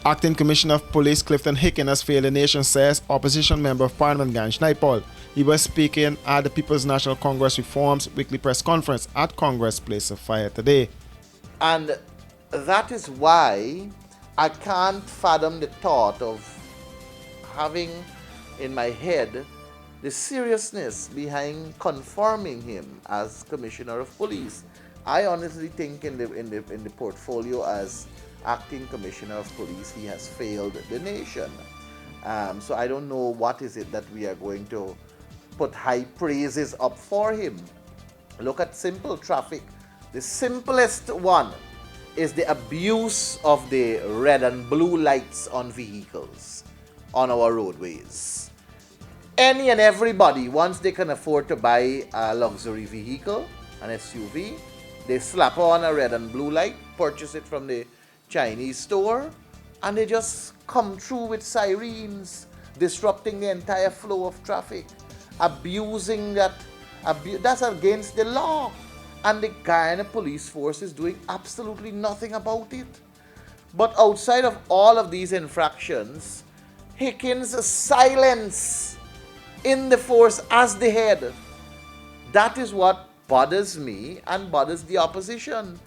Acting Commissioner of Police Clifton Hicken has failed the nation, says opposition member of Parliament Gan Schneipol. He was speaking at the People's National Congress Reforms weekly press conference at Congress Place of Fire today. And that is why I can't fathom the thought of having in my head the seriousness behind confirming him as Commissioner of Police. I honestly think in the portfolio as Acting Commissioner of Police, he has failed the nation. So I don't know what is it that we are going to put high praises up for him. Look at simple traffic. The simplest one is the abuse of the red and blue lights on vehicles on our roadways. Any and everybody, once they can afford to buy a luxury vehicle, an SUV, they slap on a red and blue light, purchase it from the Chinese store, and they just come through with sirens, disrupting the entire flow of traffic, abusing that. That's against the law. And the Guyana police force is doing absolutely nothing about it. But outside of all of these infractions, Hicken's silence in the force as the head, that is what bothers me and bothers the opposition.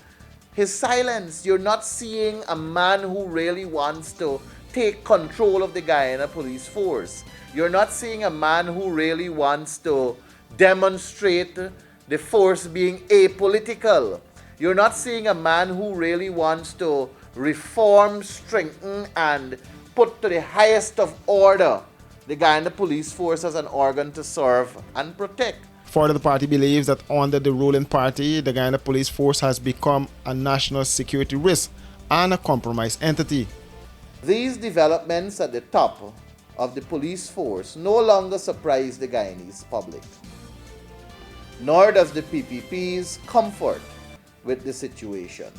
His silence. You're not seeing a man who really wants to take control of the Guyana police force. You're not seeing a man who really wants to demonstrate the force being apolitical. You're not seeing a man who really wants to reform, strengthen, and put to the highest of order the Guyana police force as an organ to serve and protect. Further, the party believes that under the ruling party, the Guyana police force has become a national security risk and a compromised entity. These developments at the top of the police force no longer surprise the Guyanese public, nor does the PPP's comfort with the situation.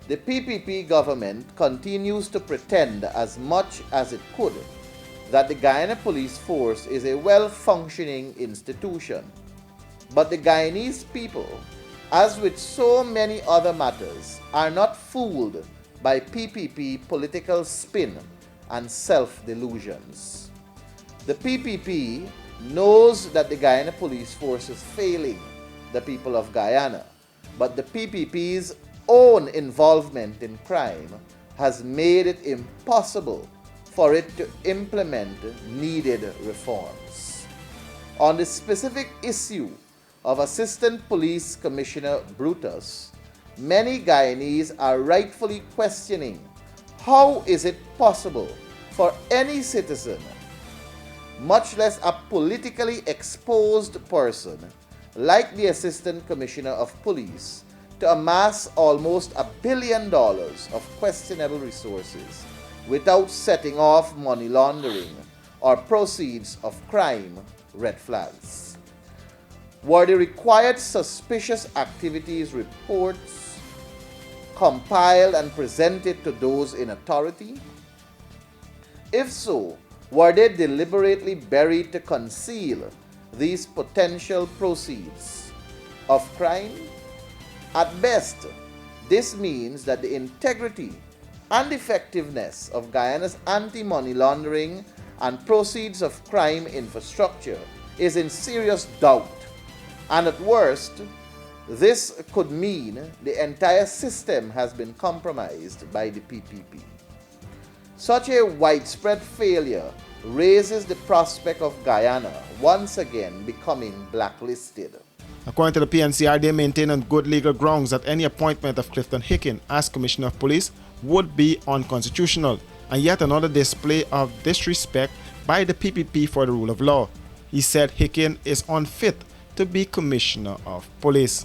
The PPP government continues to pretend as much as it could that the Guyana police force is a well-functioning institution. But the Guyanese people, as with so many other matters, are not fooled by PPP political spin and self-delusions. The PPP knows that the Guyana police force is failing the people of Guyana, but the PPP's own involvement in crime has made it impossible for it to implement needed reforms. On the specific issue of Assistant Police Commissioner Brutus, many Guyanese are rightfully questioning how is it possible for any citizen, much less a politically exposed person like the Assistant Commissioner of Police, to amass almost $1 billion of questionable resources without setting off money laundering or proceeds of crime red flags. Were the required suspicious activities reports compiled and presented to those in authority? If so, were they deliberately buried to conceal these potential proceeds of crime? At best, this means that the integrity and effectiveness of Guyana's anti-money laundering and proceeds of crime infrastructure is in serious doubt. And at worst, this could mean the entire system has been compromised by the PPP. Such a widespread failure raises the prospect of Guyana once again becoming blacklisted. According to the PNCR, they maintain on good legal grounds that any appointment of Clifton Hicken as Commissioner of Police would be unconstitutional, and yet another display of disrespect by the PPP for the rule of law. He said Hicken is unfit to be Commissioner of Police.